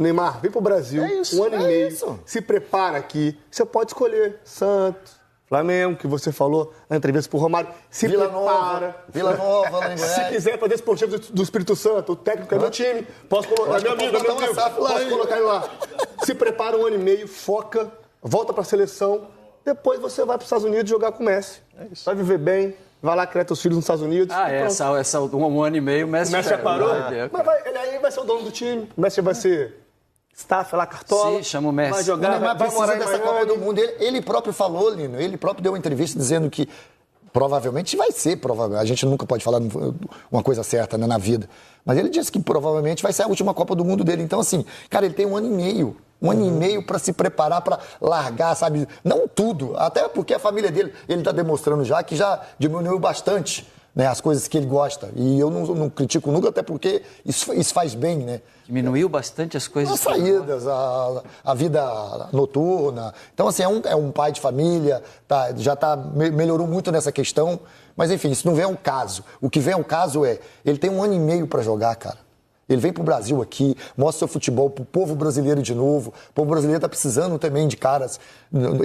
Neymar, vem pro Brasil, um ano e meio, se prepara aqui, você pode escolher Santos, Flamengo, que você falou na entrevista pro Romário, se prepara. Vila Nova, lá em Goiás. Se quiser fazer esportivo do Espírito Santo, o técnico é meu time, posso colocar, meu amigo, posso colocar ele lá. Se prepara um ano e meio, foca, volta pra seleção, depois você vai pros Estados Unidos jogar com o Messi. Vai viver bem. Vai lá, criar teus filhos nos Estados Unidos. Essa um ano e meio, o Messi já parou. Mas ele aí vai ser o dono do time. O Messi vai ser staff lá, cartola. Sim, chama o Messi. Vai jogar, vai morar dessa Copa do Mundo. Ele próprio falou, Lino, ele próprio deu uma entrevista dizendo que provavelmente vai ser, a gente nunca pode falar uma coisa certa, né, na vida. Mas ele disse que provavelmente vai ser a última Copa do Mundo dele. Então, assim, cara, ele tem um ano e meio. Um ano e meio para se preparar, para largar, sabe? Não tudo, até porque a família dele, ele está demonstrando já que já diminuiu bastante, né, as coisas que ele gosta. E eu não critico nunca, até porque isso faz bem, né? Diminuiu bastante as coisas. As saídas, a vida noturna. Então, assim, é um pai de família, melhorou muito nessa questão. Mas, enfim, isso não vem ao caso. O que vem ao caso ele tem um ano e meio para jogar, cara. Ele vem pro Brasil aqui, mostra seu futebol pro povo brasileiro de novo. O povo brasileiro tá precisando também de caras,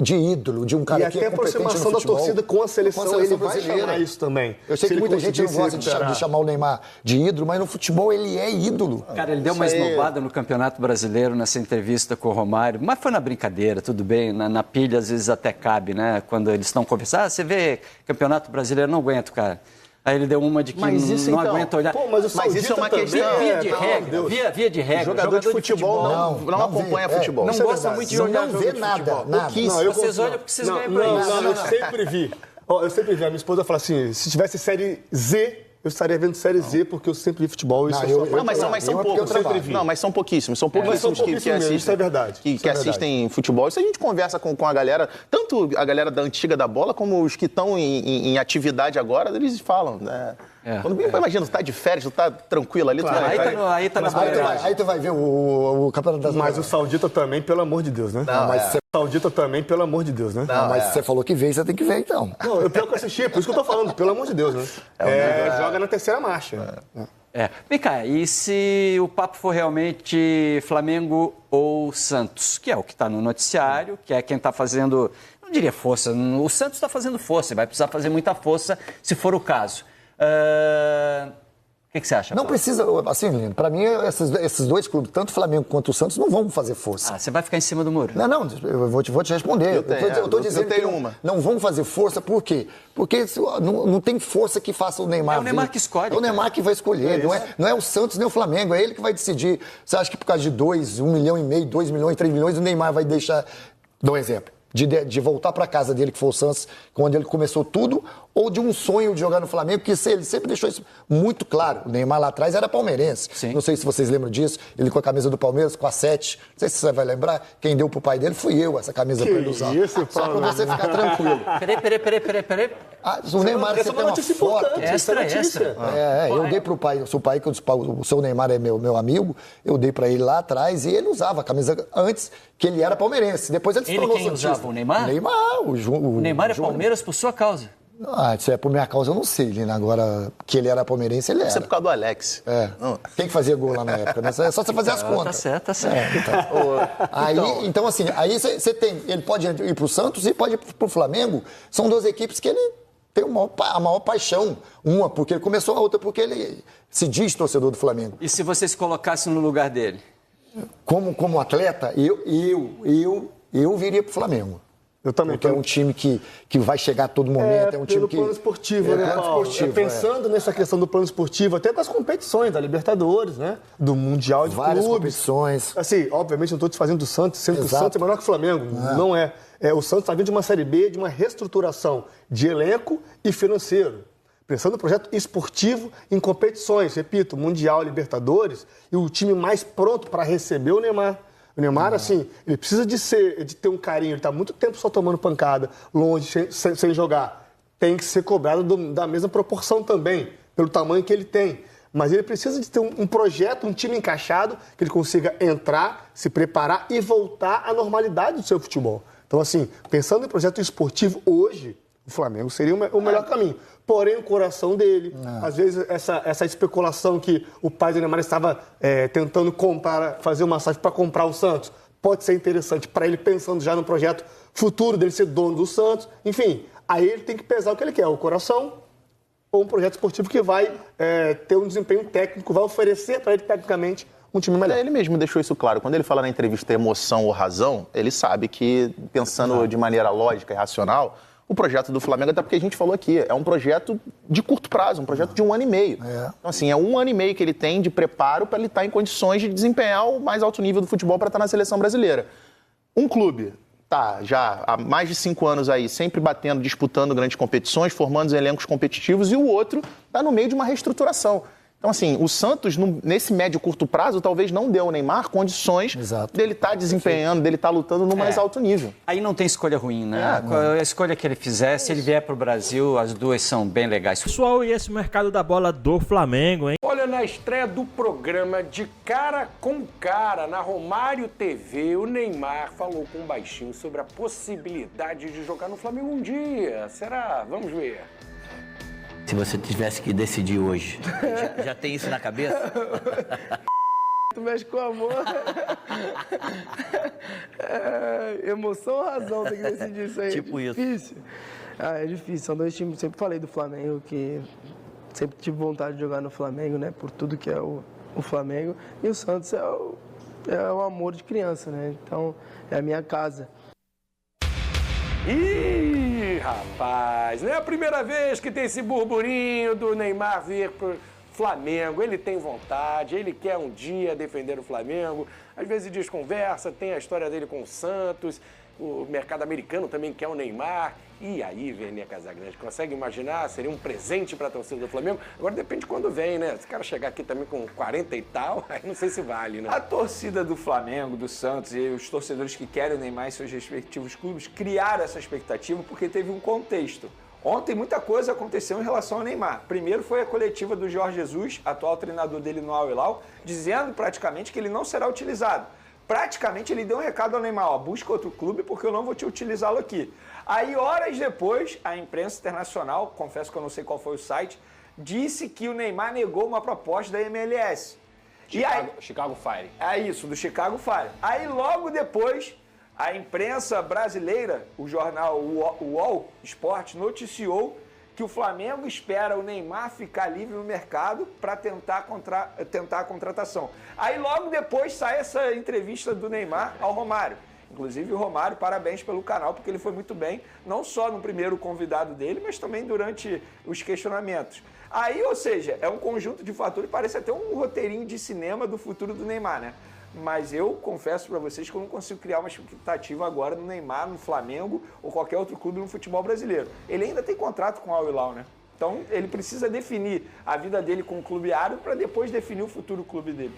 de ídolo, de um cara que é competente no futebol. E até a aproximação da torcida com a seleção ele vai chamar isso também. Eu sei que muita gente não gosta de chamar o Neymar de ídolo, mas no futebol ele é ídolo. Cara, ele deu uma esnobada no Campeonato Brasileiro nessa entrevista com o Romário, mas foi na brincadeira, tudo bem, na pilha às vezes até cabe, né? Quando eles estão conversando, você vê Campeonato Brasileiro, não aguento, cara. Aí ele deu uma de que não aguenta olhar. Pô, mas isso é uma questão. Via de regra. Jogador de futebol não acompanha futebol. Não gosta muito de jogar jogo de futebol. Vocês olham porque vocês ganham pra isso. Não, eu sempre vi. A minha esposa fala assim, se tivesse série Z, eu estaria vendo série Z, porque eu sempre vi futebol. Mas são pouquíssimos. São pouquíssimos que assistem. Isso é verdade. Que assistem futebol. Isso a gente conversa com a galera, tanto a galera da antiga da bola, como os que estão em atividade agora, eles falam, né? Imagina, tu tá de férias, tu tá tranquilo ali. Claro, aí tu vai ver o Campeonato das Mas o Saudita também, pelo amor de Deus, né? Saudita também, pelo amor de Deus, né? Mas você falou que veio, você tem que ver, então. Não, eu tenho que assistir, por isso que eu tô falando, pelo amor de Deus, né? Joga na terceira marcha. Vem cá, e se o papo for realmente Flamengo ou Santos, que é o que está no noticiário, que é quem está fazendo, não diria força, o Santos está fazendo força, vai precisar fazer muita força se for o caso. O que você acha? Não precisa, assim, Lino, pra mim, esses dois clubes, tanto o Flamengo quanto o Santos, não vão fazer força. Você vai ficar em cima do muro? Não, eu vou te responder. Eu tô dizendo que não vão fazer força, por quê? Porque não tem força que faça o Neymar. É o Neymar que escolhe. É o Neymar que vai escolher, não é o Santos nem o Flamengo, é ele que vai decidir. Você acha que por causa de 1,5 milhão, 2 milhões, 3 milhões, o Neymar vai deixar... Dá um exemplo. De voltar para casa dele, que foi o Santos, quando ele começou tudo, ou de um sonho de jogar no Flamengo, porque ele sempre deixou isso muito claro. O Neymar lá atrás era palmeirense. Sim. Não sei se vocês lembram disso. Ele com a camisa do Palmeiras, com a 7. Não sei se você vai lembrar. Quem deu pro pai dele fui eu, essa camisa para ele usar. Só para você ficar tranquilo. Peraí. O Neymar, você tem uma foto. Extra. Eu dei pro pai. O seu Neymar é meu amigo. Eu dei para ele lá atrás e ele usava a camisa antes, que ele era palmeirense. Depois ele se tornou quem usava? O Neymar? O Neymar é Palmeiras por sua causa. Se é por minha causa, eu não sei, Lina. Agora, que ele era palmeirense, ele era. Isso é por causa do Alex. Quem que fazia gol lá na época, né? É só você fazer as contas. Tá certo. Então, assim, aí você tem... Ele pode ir pro Santos e pode ir pro Flamengo. São duas equipes que ele tem a maior paixão. Uma porque ele começou, a outra porque ele se diz torcedor do Flamengo. E se você se colocasse no lugar dele? Como atleta, eu viria pro Flamengo. Eu também. Porque é um time que vai chegar a todo momento. É um time que... plano esportivo, né, Paulo? Pensando nessa questão do plano esportivo, até com as competições da Libertadores, né? Do Mundial de várias clubes. Competições. Assim, obviamente, não estou desfazendo do Santos, sendo que o Santos é menor que o Flamengo. Não é. O Santos está vindo de uma Série B, de uma reestruturação de elenco e financeiro. Pensando no projeto esportivo em competições, repito, Mundial, Libertadores, e o time mais pronto para receber o Neymar. O Neymar, assim, ele precisa de ter um carinho, ele está muito tempo só tomando pancada, longe, sem jogar. Tem que ser cobrado da mesma proporção também, pelo tamanho que ele tem. Mas ele precisa de ter um projeto, um time encaixado, que ele consiga entrar, se preparar e voltar à normalidade do seu futebol. Então, assim, pensando em projeto esportivo hoje, do Flamengo seria o melhor caminho. Porém, o coração dele, às vezes essa especulação que o pai do Neymar estava tentando comprar, fazer uma massagem para comprar o Santos, pode ser interessante para ele pensando já no projeto futuro dele ser dono do Santos. Enfim, aí ele tem que pesar o que ele quer, o coração ou um projeto esportivo que vai ter um desempenho técnico, vai oferecer para ele tecnicamente um time melhor. Ele mesmo deixou isso claro. Quando ele fala na entrevista emoção ou razão, ele sabe que, pensando de maneira lógica e racional, o projeto do Flamengo, até porque a gente falou aqui, é um projeto de curto prazo, um projeto de 1 ano e meio. Então, assim, é 1 ano e meio que ele tem de preparo para ele estar em condições de desempenhar o mais alto nível do futebol para estar na seleção brasileira. Um clube tá já há mais de 5 anos aí, sempre batendo, disputando grandes competições, formando elencos competitivos, e o outro está no meio de uma reestruturação. Então, assim, o Santos, nesse médio e curto prazo, talvez não dê ao Neymar condições dele estar desempenhando, dele estar lutando no mais alto nível. Aí não tem escolha ruim, né? A escolha que ele fizer, se ele vier para o Brasil, as duas são bem legais. Pessoal, e esse mercado da bola do Flamengo, hein? Olha, na estreia do programa De Cara com Cara, na Romário TV, o Neymar falou com um baixinho sobre a possibilidade de jogar no Flamengo um dia. Será? Vamos ver. Se você tivesse que decidir hoje, já tem isso na cabeça? Tu mexe com amor. Emoção ou razão tem que decidir isso aí? Tipo isso. Difícil. É difícil. São dois times, sempre falei do Flamengo, que sempre tive vontade de jogar no Flamengo, né? Por tudo que é o Flamengo. E o Santos é o amor de criança, né? Então, é a minha casa. Ih, rapaz, não é a primeira vez que tem esse burburinho do Neymar vir pro Flamengo. Ele tem vontade, ele quer um dia defender o Flamengo. Às vezes desconversa, tem a história dele com o Santos. O mercado americano também quer o Neymar. E aí, Vernier Casagrande, consegue imaginar? Seria um presente para a torcida do Flamengo? Agora depende de quando vem, né? Se o cara chegar aqui também com 40 e tal, aí não sei se vale, né? A torcida do Flamengo, do Santos e os torcedores que querem o Neymar em seus respectivos clubes criaram essa expectativa porque teve um contexto. Ontem muita coisa aconteceu em relação ao Neymar. Primeiro foi a coletiva do Jorge Jesus, atual treinador dele no Al Hilal, dizendo praticamente que ele não será utilizado. Praticamente ele deu um recado ao Neymar, ó, busca outro clube porque eu não vou te utilizá-lo aqui. Aí, horas depois, a imprensa internacional, confesso que eu não sei qual foi o site, disse que o Neymar negou uma proposta da MLS. Chicago Fire. É isso, do Chicago Fire. Aí, logo depois, a imprensa brasileira, o jornal UOL Esporte, noticiou que o Flamengo espera o Neymar ficar livre no mercado para tentar a contratação. Aí logo depois sai essa entrevista do Neymar ao Romário. Inclusive o Romário, parabéns pelo canal, porque ele foi muito bem, não só no primeiro convidado dele, mas também durante os questionamentos. Aí, ou seja, é um conjunto de fatores, parece até um roteirinho de cinema do futuro do Neymar, né? Mas eu confesso para vocês que eu não consigo criar uma expectativa agora no Neymar, no Flamengo ou qualquer outro clube no futebol brasileiro. Ele ainda tem contrato com o Al Hilal, né? Então ele precisa definir a vida dele com o clube árabe para depois definir o futuro clube dele.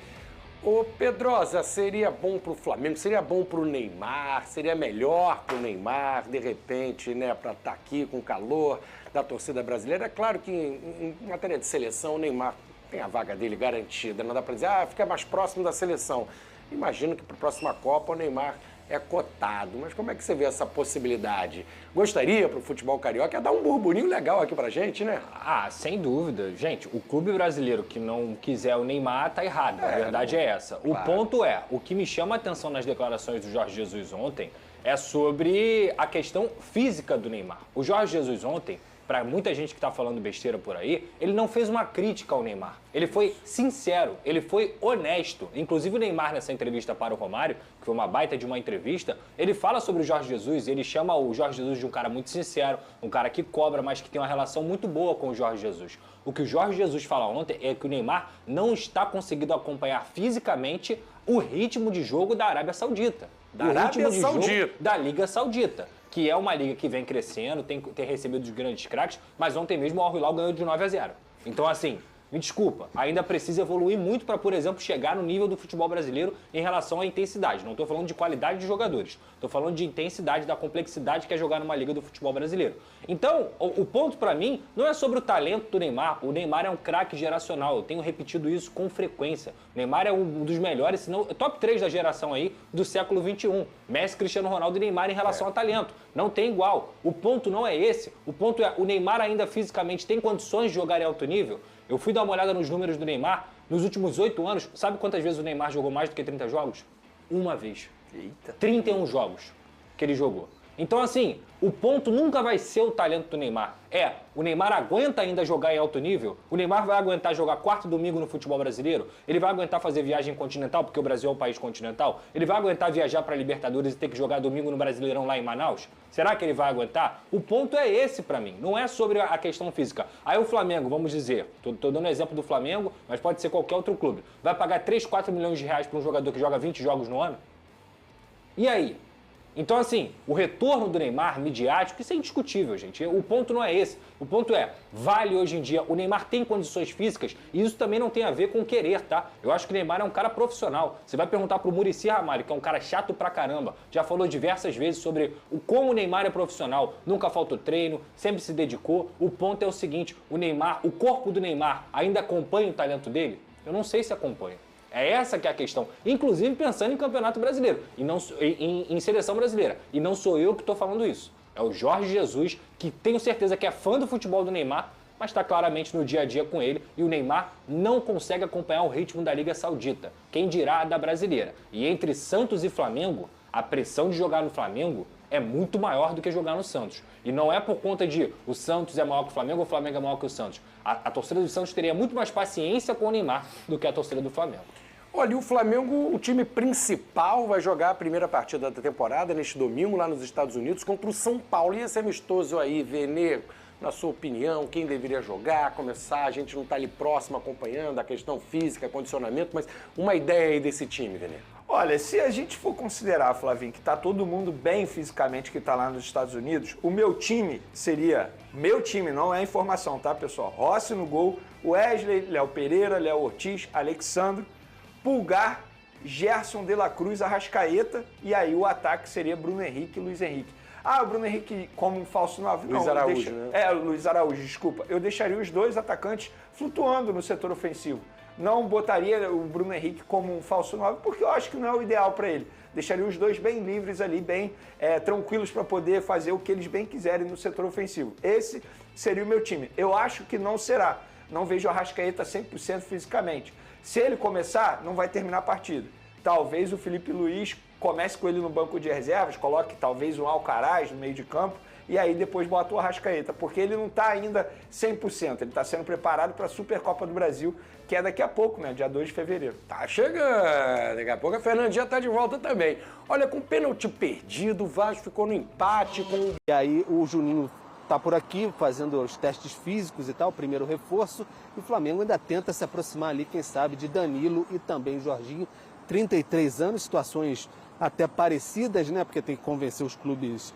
Ô Pedrosa, seria bom pro Flamengo, seria bom pro Neymar, seria melhor pro Neymar, de repente, né, para estar aqui com o calor da torcida brasileira. É claro que em matéria de seleção, o Neymar tem a vaga dele garantida, não dá para dizer, fica mais próximo da seleção. Imagino que para a próxima Copa o Neymar é cotado, mas como é que você vê essa possibilidade? Gostaria para o futebol carioca? Ia dar um burburinho legal aqui pra gente, né? Sem dúvida. Gente, o clube brasileiro que não quiser o Neymar tá errado, a verdade é essa. Claro. O ponto é, o que me chama a atenção nas declarações do Jorge Jesus ontem é sobre a questão física do Neymar. O Jorge Jesus ontem, para muita gente que está falando besteira por aí, ele não fez uma crítica ao Neymar. Ele foi sincero, ele foi honesto. Inclusive o Neymar, nessa entrevista para o Romário, que foi uma baita de uma entrevista, ele fala sobre o Jorge Jesus, ele chama o Jorge Jesus de um cara muito sincero, um cara que cobra, mas que tem uma relação muito boa com o Jorge Jesus. O que o Jorge Jesus fala ontem é que o Neymar não está conseguindo acompanhar fisicamente o ritmo de jogo da Arábia Saudita. Jogo da Liga Saudita, que é uma liga que vem crescendo, tem recebido os grandes craques, mas ontem mesmo o Al Hilal ganhou de 9-0. Então, assim, Me desculpa, ainda precisa evoluir muito para, por exemplo, chegar no nível do futebol brasileiro em relação à intensidade. Não estou falando de qualidade de jogadores, estou falando de intensidade, da complexidade que é jogar numa liga do futebol brasileiro. Então, o ponto para mim não é sobre o talento do Neymar. O Neymar é um craque geracional, eu tenho repetido isso com frequência. O Neymar é um dos melhores, se não top 3 da geração aí do século XXI. Messi, Cristiano Ronaldo e Neymar em relação a talento. Não tem igual. O ponto não é esse. O ponto é, o Neymar ainda fisicamente tem condições de jogar em alto nível? Eu fui dar uma olhada nos números do Neymar. Nos últimos 8 anos, sabe quantas vezes o Neymar jogou mais do que 30 jogos? Uma vez. Eita. 31 jogos que ele jogou. Então, assim, o ponto nunca vai ser o talento do Neymar. O Neymar aguenta ainda jogar em alto nível? O Neymar vai aguentar jogar quarto e domingo no futebol brasileiro? Ele vai aguentar fazer viagem continental, porque o Brasil é um país continental? Ele vai aguentar viajar para a Libertadores e ter que jogar domingo no Brasileirão lá em Manaus? Será que ele vai aguentar? O ponto é esse para mim, não é sobre a questão física. Aí o Flamengo, vamos dizer, tô dando exemplo do Flamengo, mas pode ser qualquer outro clube, vai pagar 3, 4 milhões de reais para um jogador que joga 20 jogos no ano? E aí? Então, assim, o retorno do Neymar midiático, isso é indiscutível, gente. O ponto não é esse. O ponto é, vale hoje em dia, o Neymar tem condições físicas e isso também não tem a ver com querer, tá? Eu acho que o Neymar é um cara profissional. Você vai perguntar pro Muricy Ramalho, que é um cara chato pra caramba, já falou diversas vezes sobre como o Neymar é profissional, nunca faltou treino, sempre se dedicou. O ponto é o seguinte, o Neymar, o corpo do Neymar ainda acompanha o talento dele? Eu não sei se acompanha. É essa que é a questão, inclusive pensando em Campeonato Brasileiro, e não em Seleção Brasileira. E não sou eu que estou falando isso. É o Jorge Jesus, que tenho certeza que é fã do futebol do Neymar, mas está claramente no dia a dia com ele, e o Neymar não consegue acompanhar o ritmo da Liga Saudita, quem dirá da Brasileira. E entre Santos e Flamengo, a pressão de jogar no Flamengo é muito maior do que jogar no Santos. E não é por conta de o Santos é maior que o Flamengo ou o Flamengo é maior que o Santos. A torcida do Santos teria muito mais paciência com o Neymar do que a torcida do Flamengo. Olha, o Flamengo, o time principal, vai jogar a primeira partida da temporada neste domingo lá nos Estados Unidos contra o São Paulo. E esse amistoso aí, Vene, na sua opinião, quem deveria jogar, começar? A gente não está ali próximo acompanhando a questão física, condicionamento, mas uma ideia aí desse time, Vene. Olha, se a gente for considerar, Flavinho, que está todo mundo bem fisicamente que está lá nos Estados Unidos, o meu time seria... Meu time, não é informação, tá, pessoal? Rossi no gol, Wesley, Léo Pereira, Léo Ortiz, Alexandro, Pulgar, Gerson de la Cruz, Arrascaeta, e aí o ataque seria Bruno Henrique e Luiz Henrique. O Bruno Henrique como um falso 9? Luiz Araújo, né? Luiz Araújo, desculpa. Eu deixaria os dois atacantes flutuando no setor ofensivo. Não botaria o Bruno Henrique como um falso 9, porque eu acho que não é o ideal para ele. Deixaria os dois bem livres ali, bem tranquilos para poder fazer o que eles bem quiserem no setor ofensivo. Esse seria o meu time. Eu acho que não será. Não vejo o Arrascaeta 100% fisicamente. Se ele começar, não vai terminar a partida. Talvez o Felipe Luiz comece com ele no banco de reservas, coloque talvez um Alcaraz no meio de campo e aí depois bota o Arrascaeta, porque ele não está ainda 100%, ele está sendo preparado para a Supercopa do Brasil, que é daqui a pouco, né, dia 2 de fevereiro. Tá chegando, daqui a pouco a Fernandinha tá de volta também. Olha, com pênalti perdido, o Vasco ficou no empate com... E aí o Juninho tá por aqui fazendo os testes físicos e tal, primeiro reforço, e o Flamengo ainda tenta se aproximar ali, quem sabe, de Danilo e também Jorginho, 33 anos, situações até parecidas, né, porque tem que convencer os clubes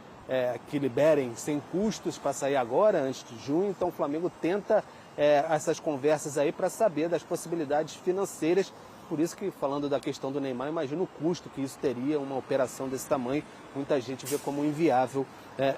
que liberem sem custos para sair agora, antes de junho, então o Flamengo tenta essas conversas aí para saber das possibilidades financeiras, por isso que, falando da questão do Neymar, imagina o custo que isso teria, uma operação desse tamanho, muita gente vê como inviável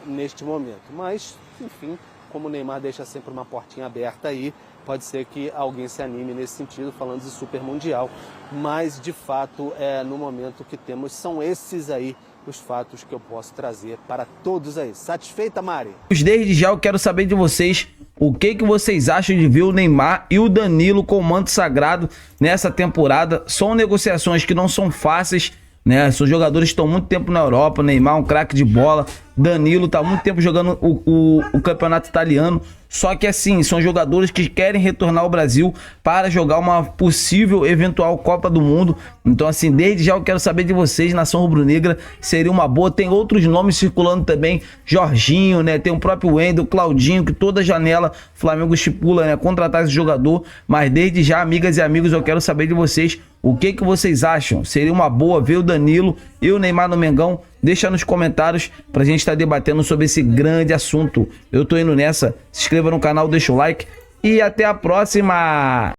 neste momento. Mas, enfim, como o Neymar deixa sempre uma portinha aberta aí, pode ser que alguém se anime nesse sentido, falando de Super Mundial. Mas, de fato, no momento que temos, são esses aí os fatos que eu posso trazer para todos aí. Satisfeita, Mari? Desde já eu quero saber de vocês o que vocês acham de ver o Neymar e o Danilo com o manto sagrado nessa temporada. São negociações que não são fáceis, né? São jogadores que estão muito tempo na Europa. Neymar, um craque de bola. Danilo está muito tempo jogando o campeonato italiano. Só que assim, são jogadores que querem retornar ao Brasil para jogar uma possível, eventual Copa do Mundo. Então assim, desde já eu quero saber de vocês, nação rubro-negra, seria uma boa. Tem outros nomes circulando também, Jorginho, né? Tem o próprio Wendel, Claudinho, que toda janela o Flamengo estipula, né, contratar esse jogador. Mas desde já, amigas e amigos, eu quero saber de vocês o que vocês acham. Seria uma boa ver o Danilo e o Neymar no Mengão? Deixa nos comentários pra gente estar debatendo sobre esse grande assunto. Eu tô indo nessa. Se inscreva no canal, deixa o like e até a próxima.